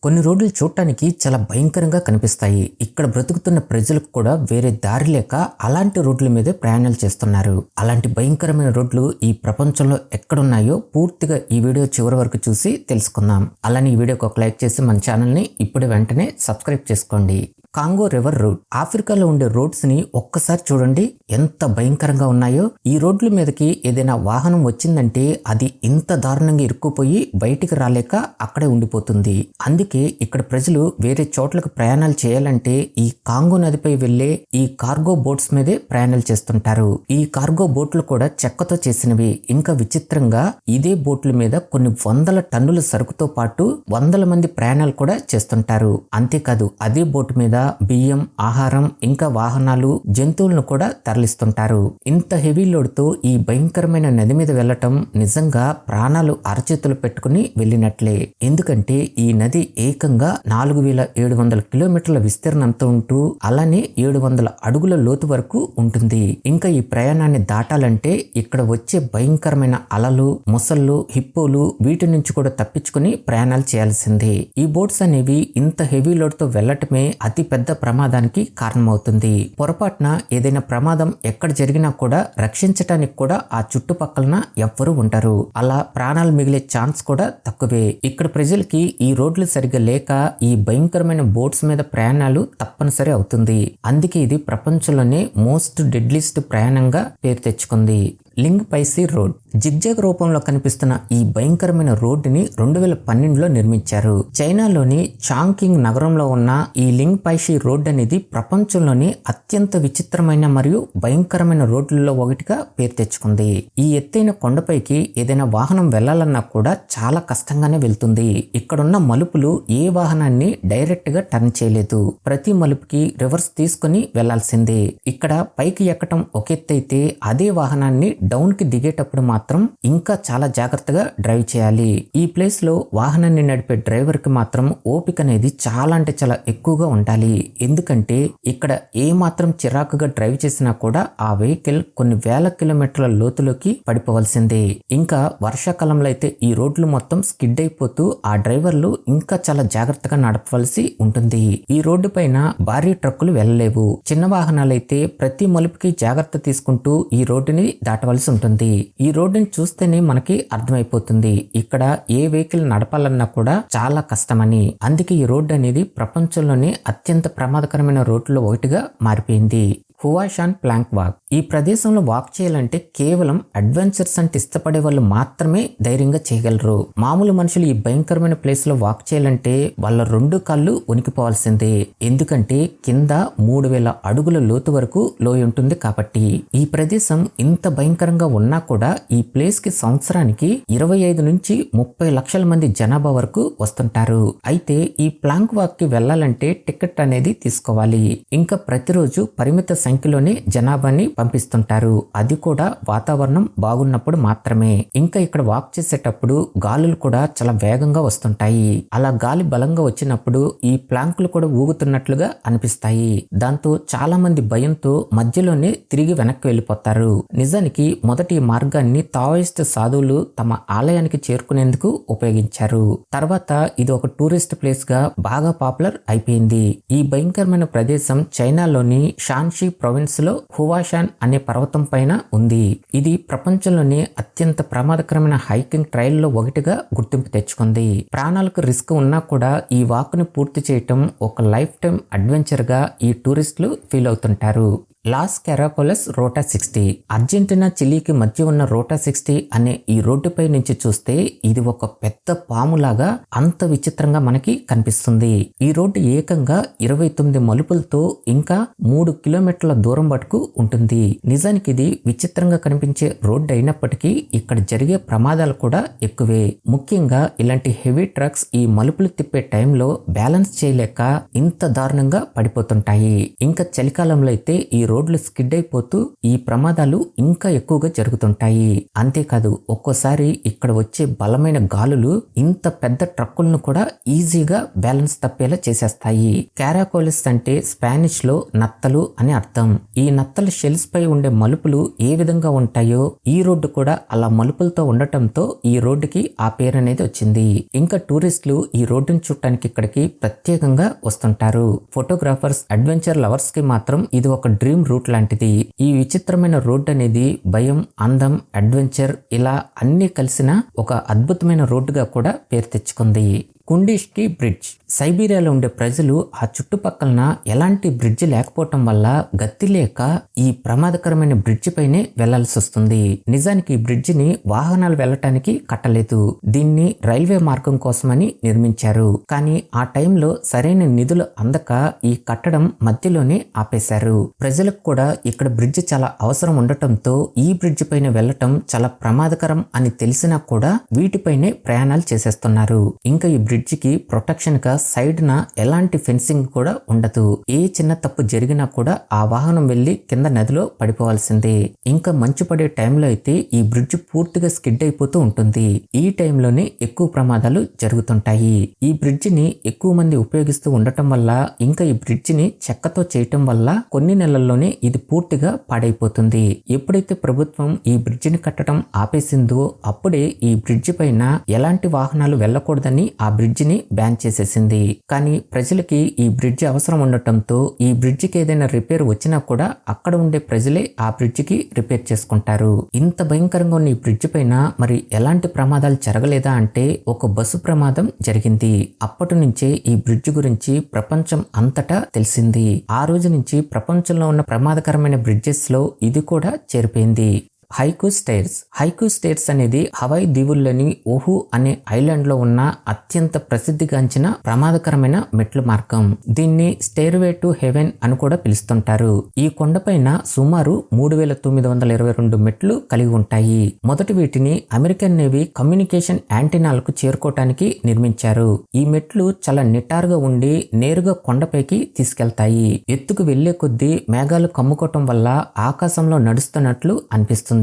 కొన్ని రోడ్లు చూడటానికి చాలా భయంకరంగా కనిపిస్తాయి. ఇక్కడ బ్రతుకుతున్న ప్రజలకు కూడా వేరే దారి లేక అలాంటి రోడ్ల మీదే ప్రయాణాలు చేస్తున్నారు. అలాంటి భయంకరమైన రోడ్లు ఈ ప్రపంచంలో ఎక్కడున్నాయో పూర్తిగా ఈ వీడియో చివరి వరకు చూసి తెలుసుకుందాం. అలానే ఈ వీడియోకి ఒక లైక్ చేసి మన ఛానల్ని ఇప్పుడే వెంటనే సబ్స్క్రైబ్ చేసుకోండి. కాంగో రివర్ రోడ్, ఆఫ్రికాలో ఉండే రోడ్స్ ని ఒక్కసారి చూడండి ఎంత భయంకరంగా ఉన్నాయో. ఈ రోడ్ల మీదకి ఏదైనా వాహనం వచ్చిందంటే అది ఇంత దారుణంగా ఇరుక్కుపోయి బయటికి రాలేక అక్కడే ఉండిపోతుంది. అందుకే ఇక్కడ ప్రజలు వేరే చోట్లకు ప్రయాణాలు చేయాలంటే ఈ కాంగో నదిపై వెళ్లే ఈ కార్గో బోట్స్ మీదే ప్రయాణాలు చేస్తుంటారు. ఈ కార్గో బోట్లు కూడా చెక్కతో చేసినవి. ఇంకా విచిత్రంగా ఇదే బోట్ల మీద కొన్ని వందల టన్నుల సరుకుతో పాటు వందల మంది ప్రయాణాలు కూడా చేస్తుంటారు. అంతేకాదు అదే బోట్ మీద బియ్యం, ఆహారం, ఇంకా వాహనాలు, జంతువులను కూడా తరలిస్తుంటారు. ఇంత హెవీ లోడ్ తో ఈ భయంకరమైన నది మీద వెళ్లటం నిజంగా ప్రాణాలు అరచేతులు పెట్టుకుని వెళ్ళినట్లే. ఎందుకంటే ఈ నది ఏకంగా 4700 కిలోమీటర్ల విస్తీర్ణంతో ఉంటూ అలానే 700 అడుగుల లోతు వరకు ఉంటుంది. ఇంకా ఈ ప్రయాణాన్ని దాటాలంటే ఇక్కడ వచ్చే భయంకరమైన అలలు, మొసళ్ళు, హిప్పోలు వీటి నుంచి కూడా తప్పించుకుని ప్రయాణాలు చేయాల్సిందే. ఈ బోట్స్ అనేవి ఇంత హెవీ లోడ్ తో వెళ్లటమే అతి పెద్ద ప్రమాదానికి కారణమవుతుంది. పొరపాటున ఏదైనా ప్రమాదం ఎక్కడ జరిగినా కూడా రక్షించటానికి కూడా ఆ చుట్టుపక్కలన ఎవ్వరూ ఉంటారు. అలా ప్రాణాలు మిగిలే ఛాన్స్ కూడా తక్కువే. ఇక్కడ ప్రజలకి ఈ రోడ్లు సరిగ్గా లేక ఈ భయంకరమైన బోట్స్ మీద ప్రయాణాలు తప్పనిసరి అవుతుంది. అందుకే ఇది ప్రపంచంలోనే మోస్ట్ డెడ్లీస్ట్ ప్రయాణంగా పేరు తెచ్చుకుంది. లింగ్ పైసి రోడ్ జిగ్జాగ్ రూపంలో కనిపిస్తున్న ఈ భయంకరమైన రోడ్డుని 2012లో నిర్మించారు. చైనాలోని చాంగ్కింగ్ నగరంలో ఉన్న ఈ లింగ్ పైసి రోడ్ అనేది ప్రపంచంలోని అత్యంత విచిత్రమైన మరియు భయంకరమైన రోడ్లలో ఒకటిగా పేరు తెచ్చుకుంది. ఈ ఎత్తైన కొండపైకి ఏదైనా వాహనం వెళ్లాలన్నా కూడా చాలా కష్టంగానే వెళ్తుంది. ఇక్కడున్న మలుపులు ఏ వాహనాన్ని డైరెక్ట్ గా టర్న్ చేయలేదు. ప్రతి మలుపుకి రివర్స్ తీసుకుని వెళ్లాల్సిందే. ఇక్కడ పైకి ఎక్కటం ఒక ఎత్తైతే అదే వాహనాన్ని డౌన్ కి దిగేటప్పుడు మాత్రం ఇంకా చాలా జాగ్రత్తగా డ్రైవ్ చేయాలి. ఈ ప్లేస్ లో వాహనాన్ని నడిపే డ్రైవర్ కి మాత్రం ఓపిక అనేది చాలా అంటే చాలా ఎక్కువగా ఉండాలి. ఎందుకంటే ఇక్కడ ఏ మాత్రం చిరాకుగా డ్రైవ్ చేసినా కూడా ఆ వెహికల్ కొన్ని వేల కిలోమీటర్ల లోతులోకి పడిపోవలసిందే. ఇంకా వర్షాకాలంలో అయితే ఈ రోడ్లు మొత్తం స్కిడ్ అయిపోతూ ఆ డ్రైవర్లు ఇంకా చాలా జాగ్రత్తగా నడపవలసి ఉంటుంది. ఈ రోడ్డు పైన భారీ ట్రక్కులు వెళ్ళలేవు. చిన్న వాహనాలైతే ప్రతి మలుపుకి జాగ్రత్త తీసుకుంటూ ఈ రోడ్డుని దాటవలసి ఉంటుంది. ఈ రోడ్డుని చూస్తేనే మనకి అర్థమైపోతుంది ఇక్కడ ఏ వెహికల్ నడపాలన్నా కూడా చాలా కష్టమని. అందుకే ఈ రోడ్డు అనేది ప్రపంచంలోనే అత్యంత ప్రమాదకరమైన రోడ్లలో ఒకటిగా మారిపోయింది. హువాషాన్ ప్లాంక్ వాక్, ఈ ప్రదేశంలో వాక్ చేయాలంటే కేవలం అడ్వెంచర్స్ అంటే ఇష్టపడే వాళ్ళు మాత్రమే ధైర్యంగా చేయగలరు. మామూలు మనుషులు ఈ భయంకరమైన ప్లేస్ లో వాక్ చేయాలంటే వాళ్ళ 2 కాళ్ళు వణికిపోవాల్సిందే. ఎందుకంటే కింద 3000 అడుగుల లోతు వరకు లోయ ఉంటుంది కాబట్టి. ఈ ప్రదేశం ఇంత భయంకరంగా ఉన్నా కూడా ఈ ప్లేస్ కి సంవత్సరానికి 25 నుంచి 30 లక్షల మంది జనాభా వరకు వస్తుంటారు. అయితే ఈ ప్లాంక్ వాక్ కి వెళ్లాలంటే టికెట్ అనేది తీసుకోవాలి. ఇంకా ప్రతిరోజు పరిమిత సంఖ్యలోనే జనాభాని పంపిస్తుంటారు. అది కూడా వాతావరణం బాగున్నప్పుడు మాత్రమే. ఇంకా ఇక్కడ వాక్ చేసేటప్పుడు గాలులు కూడా చాలా వేగంగా వస్తుంటాయి. అలా గాలి బలంగా వచ్చినప్పుడు ఈ ప్లాంకులు కూడా ఊగుతున్నట్లుగా అనిపిస్తాయి. దాంతో చాలా మంది భయంతో మధ్యలోనే తిరిగి వెనక్కి వెళ్ళిపోతారు. నిజానికి మొదటి మార్గాన్ని తావోయిస్ట్ సాధువులు తమ ఆలయానికి చేరుకునేందుకు ఉపయోగించారు. తర్వాత ఇది ఒక టూరిస్ట్ ప్లేస్ గా బాగా పాపులర్ అయిపోయింది. ఈ భయంకరమైన ప్రదేశం చైనాలోని షాన్షి ప్రొవిన్స్ లో హువాషాన్ అనే పర్వతం పైన ఉంది. ఇది ప్రపంచంలోనే అత్యంత ప్రమాదకరమైన హైకింగ్ ట్రైల్ లో ఒకటిగా గుర్తింపు తెచ్చుకుంది. ప్రాణాలకు రిస్క్ ఉన్నా కూడా ఈ వాక్ ని పూర్తి చేయటం ఒక లైఫ్ టైం అడ్వెంచర్ గా ఈ టూరిస్టులు ఫీల్ అవుతుంటారు. లాస్ కెరాకోలస్ రోటా 60, అర్జెంటీనా చిలీకి మధ్య ఉన్న రోటా 60 అనే ఈ రోడ్డుపై నుంచి చూస్తే ఇది ఒక పెద్ద పాములాగా అంత విచిత్రంగా మనకి కనిపిస్తుంది. ఈ రోడ్డు ఏకంగా 29 మలుపులతో ఇంకా 3 కిలోమీటర్ల దూరం వరకు ఉంటుంది. నిజానికి ఇది విచిత్రంగా కనిపించే రోడ్డు అయినప్పటికీ ఇక్కడ జరిగే ప్రమాదాలు కూడా ఎక్కువే. ముఖ్యంగా ఇలాంటి హెవీ ట్రక్స్ ఈ మలుపులు తిప్పే టైంలో బ్యాలెన్స్ చేయలేక ఇంత దారుణంగా పడిపోతుంటాయి. ఇంకా చలికాలంలో అయితే ఈ రోడ్లు స్కిడ్ అయిపోతూ ఈ ప్రమాదాలు ఇంకా ఎక్కువగా జరుగుతుంటాయి. అంతేకాదు ఒక్కోసారి ఇక్కడ వచ్చే బలమైన గాలులు ఇంత పెద్ద ట్రక్కులను కూడా ఈజీగా బ్యాలెన్స్ తప్పేలా చేసేస్తాయి. క్యారాకోలిస్ అంటే స్పానిష్ లో నత్తలు అని అర్థం. ఈ నత్తల షెల్స్ పై ఉండే మలుపులు ఏ విధంగా ఉంటాయో ఈ రోడ్డు కూడా అలా మలుపులతో ఉండటంతో ఈ రోడ్డుకి ఆ పేరు అనేది వచ్చింది. ఇంకా టూరిస్టులు ఈ రోడ్డును చూడటానికి ఇక్కడికి ప్రత్యేకంగా వస్తుంటారు. ఫోటోగ్రాఫర్స్, అడ్వెంచర్ లవర్స్ కి మాత్రం ఇది ఒక డ్రీమ్ రూట్ లాంటిది. ఈ విచిత్రమైన రోడ్డు అనేది భయం, అందం, అడ్వెంచర్ ఇలా అన్ని కలిసిన ఒక అద్భుతమైన రోడ్డుగా కూడా పేరు తెచ్చుకుంది. కుండిష్కి బ్రిడ్జ్. సైబీరియాలో ఉండే ప్రజలు ఆ చుట్టుపక్కలన ఎలాంటి బ్రిడ్జ్ లేకపోవటం వల్ల గతి లేక ఈ ప్రమాదకరమైన బ్రిడ్జి పైనే వెళ్లాల్సి వస్తుంది. నిజానికి ఈ బ్రిడ్జిని వాహనాలు వెళ్లటానికి కట్టలేదు. దీన్ని రైల్వే మార్గం కోసమని నిర్మించారు. కానీ ఆ టైంలో సరైన నిధులు అందక ఈ కట్టడం మధ్యలోనే ఆపేశారు. ప్రజలకు కూడా ఇక్కడ బ్రిడ్జి చాలా అవసరం ఉండటంతో ఈ బ్రిడ్జి పైన వెళ్లటం చాలా ప్రమాదకరం అని తెలిసినా కూడా వీటిపైనే ప్రయాణాలు చేసేస్తున్నారు. ఇంకా ఈ బ్రిడ్జికి ప్రొటెక్షన్ గా సైడ్ న ఎలాంటి ఫెన్సింగ్ కూడా ఉండదు. ఏ చిన్న తప్పు జరిగినా కూడా ఆ వాహనం వెళ్లి కింద నదిలో పడిపోవాల్సిందే. ఇంకా మంచు పడే టైంలో అయితే ఈ బ్రిడ్జ్ పూర్తిగా స్కిడ్ అయిపోతూ ఉంటుంది. ఈ టైంలోనే ఎక్కువ ప్రమాదాలు జరుగుతుంటాయి. ఈ బ్రిడ్జిని ఎక్కువ మంది ఉపయోగిస్తూ ఉండటం వల్ల ఇంకా ఈ బ్రిడ్జిని చెక్కతో చేయటం వల్ల కొన్ని నెలల్లోనే ఇది పూర్తిగా పాడైపోతుంది. ఎప్పుడైతే ప్రభుత్వం ఈ బ్రిడ్జిని కట్టడం ఆపేసిందో అప్పుడే ఈ బ్రిడ్జి పైన ఎలాంటి వాహనాలు వెళ్లకూడదని ఆ బ్రిడ్జిని బ్యాన్ చేసేసింది. కానీ ప్రజలకి ఈ బ్రిడ్జి అవసరం ఉండటంతో ఈ బ్రిడ్జికి ఏదైనా రిపేర్ వచ్చినా కూడా అక్కడ ఉండే ప్రజలే ఆ బ్రిడ్జికి రిపేర్ చేసుకుంటారు. ఇంత భయంకరంగా ఉన్న ఈ బ్రిడ్జి పైన మరి ఎలాంటి ప్రమాదాలు జరగలేదా అంటే ఒక బస్సు ప్రమాదం జరిగింది. అప్పటి నుంచే ఈ బ్రిడ్జి గురించి ప్రపంచం అంతటా తెలిసింది. ఆ రోజు నుంచి ప్రపంచంలో ఉన్న ప్రమాదకరమైన బ్రిడ్జెస్ లో ఇది కూడా చేరిపోయింది. Haiku stairs. హైకు స్టైర్స్ అనేది హవాయి దీవుల్లోని ఓహు అనే ఐలాండ్ లో ఉన్న అత్యంత ప్రసిద్ధిగాంచిన ప్రమాదకరమైన మెట్ల మార్గం. దీన్ని స్టైర్వే టు హెవెన్ అని కూడా పిలుస్తుంటారు. ఈ కొండపైన సుమారు 3922 మెట్లు కలిగి ఉంటాయి. మొదటి వీటిని అమెరికన్ నేవీ కమ్యూనికేషన్ యాంటీనాలకు చేరుకోవటానికి నిర్మించారు. ఈ మెట్లు చాలా నిటారుగా ఉండి నేరుగా కొండపైకి తీసుకెళ్తాయి. ఎత్తుకు వెళ్లే కొద్దీ మేఘాలు కమ్ముకోవటం వల్ల ఆకాశంలో నడుస్తున్నట్లు అనిపిస్తుంది.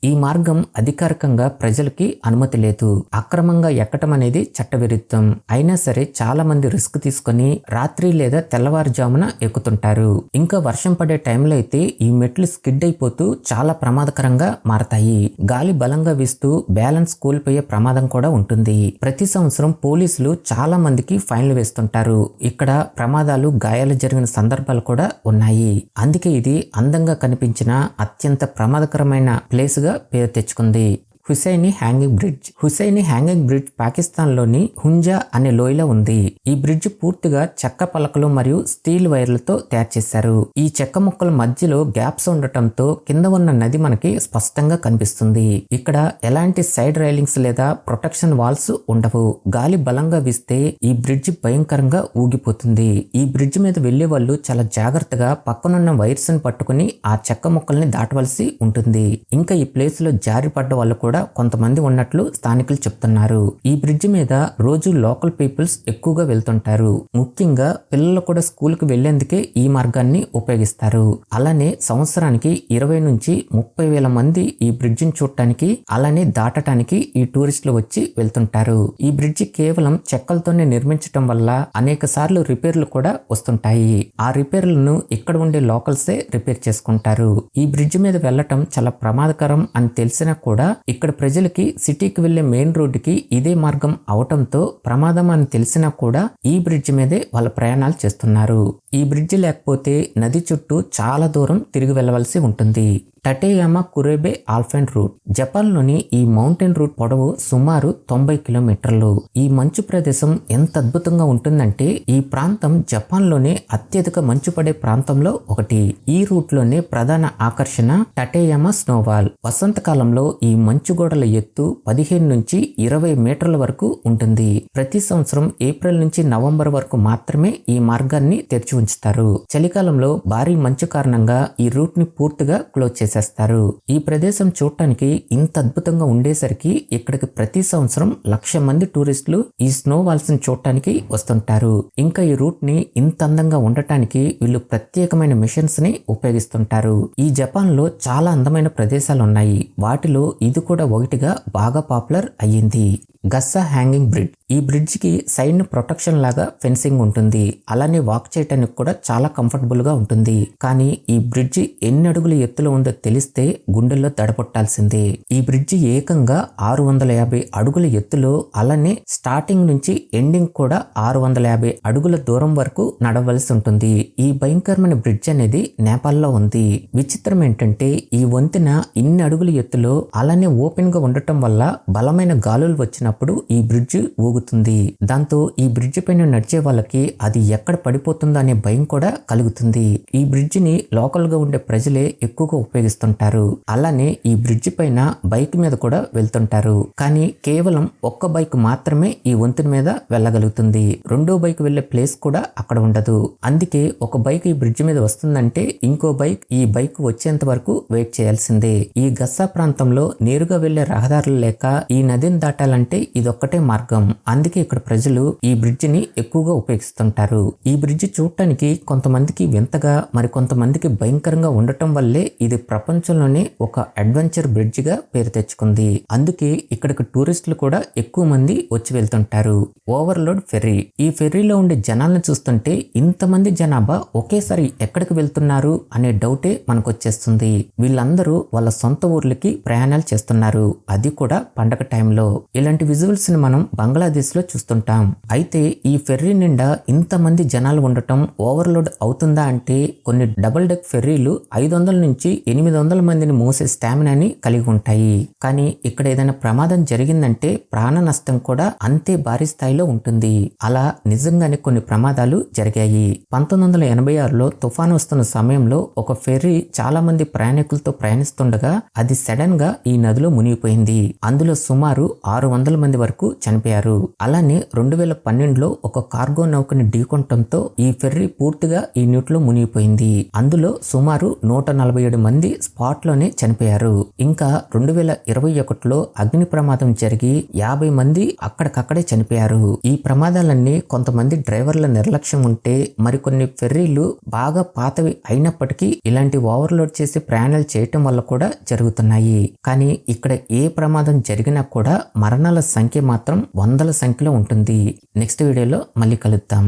ఈ మార్గం అధికారికంగా ప్రజలకి అనుమతి లేదు. అక్రమంగా ఎక్కటం అనేది చట్టవిరుద్ధం. అయినా సరే చాలా మంది రిస్క్ తీసుకుని రాత్రి లేదా తెల్లవారుజామున ఎక్కుతుంటారు. ఇంకా వర్షం పడే టైంలో అయితే ఈ మెట్లు స్కిడ్ అయిపోతూ చాలా ప్రమాదకరంగా మారతాయి. గాలి బలంగా వీస్తూ బ్యాలెన్స్ కోల్పోయే ప్రమాదం కూడా ఉంటుంది. ప్రతి సంవత్సరం పోలీసులు చాలా మందికి ఫైన్లు వేస్తుంటారు. ఇక్కడ ప్రమాదాలు, గాయాలు జరిగిన సందర్భాలు కూడా ఉన్నాయి. అందుకే ఇది అందంగా కనిపించిన అత్యంత ప్రమాదకరమైన ప్లేస్ గా పేరు తెచ్చుకుంది. Hussaini hanging bridge. Hussaini hanging bridge Pakistan లోని హుంజా అనే లోయలో ఉంది. ఈ బ్రిడ్జ్ పూర్తిగా చెక్క పలకలు మరియు స్టీల్ వైర్లతో తయారు చేశారు. ఈ చెక్క ముక్కల మధ్యలో గ్యాప్స్ ఉండటంతో కింద ఉన్న నది మనకి స్పష్టంగా కనిపిస్తుంది. ఇక్కడ ఎలాంటి సైడ్ రైలింగ్స్ లేదా ప్రొటెక్షన్ వాల్స్ ఉండవు. గాలి బలంగా వీస్తే ఈ బ్రిడ్జ్ భయంకరంగా ఊగిపోతుంది. ఈ బ్రిడ్జ్ మీద వెళ్లే వాళ్ళు చాలా జాగ్రత్తగా పక్కనున్న వైర్స్ ని పట్టుకుని ఆ చెక్క ముక్కల్ని దాటవలసి ఉంటుంది. ఇంకా ఈ ప్లేస్ లో జారి పడ్డ వాళ్ళు కూడా కొంతమంది ఉన్నట్లు స్థానికులు చెప్తున్నారు. ఈ బ్రిడ్జ్ మీద రోజు లోకల్ పీపుల్స్ ఎక్కువగా వెళ్తుంటారు. ముఖ్యంగా పిల్లలు కూడా స్కూల్ కి వెళ్లేందుకే ఈ మార్గాన్ని ఉపయోగిస్తారు. అలానే సంవత్సరానికి 20 నుంచి 30 వేల మంది ఈ బ్రిడ్జిని చూడటానికి అలానే దాటటానికి ఈ టూరిస్టులు వచ్చి వెళ్తుంటారు. ఈ బ్రిడ్జి కేవలం చెక్కలతోనే నిర్మించటం వల్ల అనేక సార్లు రిపేర్లు కూడా వస్తుంటాయి. ఆ రిపేర్లను ఇక్కడ ఉండే లోకల్సే రిపేర్ చేసుకుంటారు. ఈ బ్రిడ్జి మీద వెళ్లటం చాలా ప్రమాదకరం అని తెలిసినా కూడా ఇక్కడ ప్రజలకి సిటీకి వెళ్లే మెయిన్ రోడ్డుకి ఇదే మార్గం అవటంతో ప్రమాదం అని తెలిసినా కూడా ఈ బ్రిడ్జి మీదే వాళ్ళ ప్రయాణాలు చేస్తున్నారు. ఈ బ్రిడ్జి లేకపోతే నది చుట్టూ చాలా దూరం తిరిగి వెళ్లవలసి ఉంటుంది. Tateyama కురేబే alpine route. జపాన్ లోని ఈ మౌంటైన్ రూట్ పొడవు సుమారు 90 కిలోమీటర్లు. ఈ మంచు ప్రదేశం ఎంత అద్భుతంగా ఉంటుందంటే ఈ ప్రాంతం జపాన్ లోనే అత్యధిక మంచు పడే ప్రాంతంలో ఒకటి. ఈ రూట్ లోనే ప్రధాన ఆకర్షణ టటేయామా స్నోవాల్. వసంతకాలంలో ఈ మంచు గోడల ఎత్తు 15 నుంచి 20 మీటర్ల వరకు ఉంటుంది. ప్రతి సంవత్సరం ఏప్రిల్ నుంచి నవంబర్ వరకు మాత్రమే ఈ మార్గాన్ని తెరిచి ఉంచుతారు. చలికాలంలో భారీ మంచు కారణంగా ఈ రూట్ ని పూర్తిగా క్లోజ్ చేసేస్తారు. ఈ ప్రదేశం చూడటానికి ఇంత అద్భుతంగా ఉండేసరికి ఇక్కడికి ప్రతి సంవత్సరం 1,00,000 మంది టూరిస్టులు ఈ స్నో వాల్స్ ని చూడటానికి వస్తుంటారు. ఇంకా ఈ రూట్ ని ఇంత అందంగా ఉండటానికి వీళ్ళు ప్రత్యేకమైన మిషన్స్ ని ఉపయోగిస్తుంటారు. ఈ జపాన్ లో చాలా అందమైన ప్రదేశాలు ఉన్నాయి. వాటిలో ఇది కూడా ఒకటిగా బాగా పాపులర్ అయ్యింది. గస్సా హ్యాంగింగ్ బ్రిడ్జ్. ఈ బ్రిడ్జ్ కి సైడ్ ప్రొటెక్షన్ లాగా ఫెన్సింగ్ ఉంటుంది. అలానే వాక్ చేయడానికి కూడా చాలా కంఫర్టబుల్ గా ఉంటుంది. కానీ ఈ బ్రిడ్జి ఎన్ని అడుగుల ఎత్తులో ఉందో తెలిస్తే గుండెల్లో దడపొట్టాల్సిందే. ఈ బ్రిడ్జి ఏకంగా 650 అడుగుల ఎత్తులో, అలానే స్టార్టింగ్ నుంచి ఎండింగ్ కూడా 650 అడుగుల దూరం వరకు నడవలసి ఉంటుంది. ఈ భయంకరమైన బ్రిడ్జ్ అనేది నేపాల్లో ఉంది. విచిత్రం ఏంటంటే ఈ వంతెన ఇన్ని అడుగుల ఎత్తులో అలానే ఓపెన్ గా ఉండటం వల్ల బలమైన గాలులు వచ్చినప్పుడు ఈ బ్రిడ్జ్ ఊగుతుంది. దాంతో ఈ బ్రిడ్జ్ పైన నడిచే వాళ్ళకి అది ఎక్కడ పడిపోతుందో అనే భయం కూడా కలుగుతుంది. ఈ బ్రిడ్జ్ ని లోకల్ గా ఉండే ప్రజలే ఎక్కువగా ఉపయోగిస్తుంటారు. అలానే ఈ బ్రిడ్జ్ పైన బైక్ మీద కూడా వెళ్తుంటారు. కానీ కేవలం ఒక్క బైక్ మాత్రమే ఈ వంతెన మీద వెళ్ళగలుగుతుంది. రెండో బైక్ వెళ్లే ప్లేస్ కూడా అక్కడ ఉండదు. అందుకే ఒక బైక్ ఈ బ్రిడ్జ్ మీద వస్తుందంటే ఇంకో బైక్ ఈ బైక్ వచ్చేంత వరకు వెయిట్ చేయాల్సిందే. ఈ గస్సా ప్రాంతంలో నేరుగా వెళ్లే రహదారులు లేక ఈ నదిని దాటాలంటే ఇదొక్కటే మార్గం. అందుకే ఇక్కడ ప్రజలు ఈ బ్రిడ్జ్ ని ఎక్కువగా ఉపయోగిస్తుంటారు. ఈ బ్రిడ్జ్ చూడటానికి కొంతమందికి వింతగా, మరి కొంతమందికి భయంకరంగా ఉండటం వల్లే ఇది ప్రపంచంలోనే ఒక అడ్వెంచర్ బ్రిడ్జ్ గా పేరు తెచ్చుకుంది. అందుకే ఇక్కడికి టూరిస్టులు కూడా ఎక్కువ మంది వచ్చి వెళ్తుంటారు. Overload ferry. ఈ ఫెర్రీలో ఉండే జనాలను చూస్తుంటే ఇంతమంది జనాభా ఒకేసారి ఎక్కడికి వెళ్తున్నారు అనే డౌటే మనకు వచ్చేస్తుంది. వీళ్ళందరూ వాళ్ళ సొంత ఊర్లకి ప్రయాణాలు చేస్తున్నారు. అది కూడా పండగ టైంలో. ఇలాంటి విజువల్స్ ని మనం బంగ్లాదేశ్ లో చూస్తుంటాం. అయితే ఈ ఫెర్రీ నిండా ఇంతమంది జనాలు ఉండటం ఓవర్లోడ్ అవుతుందా అంటే కొన్ని డబుల్ డెక్ ఫెర్రీలు 500 నుంచి 800 మందిని మోసే స్టామినాని కలిగి ఉంటాయి. కానీ ఇక్కడ ఏదైనా ప్రమాదం జరిగిందంటే ప్రాణ నష్టం కూడా అంతే భారీ స్థాయిలో ఉంటుంది. అలా నిజంగానే కొన్ని ప్రమాదాలు జరిగాయి. 1986లో తుఫాను వస్తున్న సమయంలో ఒక ఫెర్రీ చాలా మంది ప్రయాణికులతో ప్రయాణిస్తుండగా అది సడన్ గా ఈ నదిలో మునిగిపోయింది. అందులో సుమారు 600 మంది వరకు చనిపోయారు. అలానే 2012లో ఒక కార్గో నౌకని ఢీకొనటంతో ఈ ఫెర్రీ పూర్తిగా ఈ నీటిలో మునిగిపోయింది. అందులో సుమారు 147 మంది స్పాట్ లోనే చనిపోయారు. ఇంకా 2021లో అగ్ని ప్రమాదం జరిగి 50 మంది అక్కడికక్కడే చనిపోయారు. ఈ ప్రమాదాలన్నీ కొంతమంది డ్రైవర్ల నిర్లక్ష్యం ఉంటే, మరికొన్ని ఫెర్రీలు బాగా పాతవి అయినప్పటికీ ఇలాంటి ఓవర్లోడ్ చేసి ప్రయాణాలు చేయటం వల్ల కూడా జరుగుతున్నాయి. కానీ ఇక్కడ ఏ ప్రమాదం జరిగినా కూడా మరణాల సంఖ్య మాత్రం వందల సంఖ్యలో ఉంటుంది. నెక్స్ట్ వీడియోలో మళ్ళీ కలుద్దాం.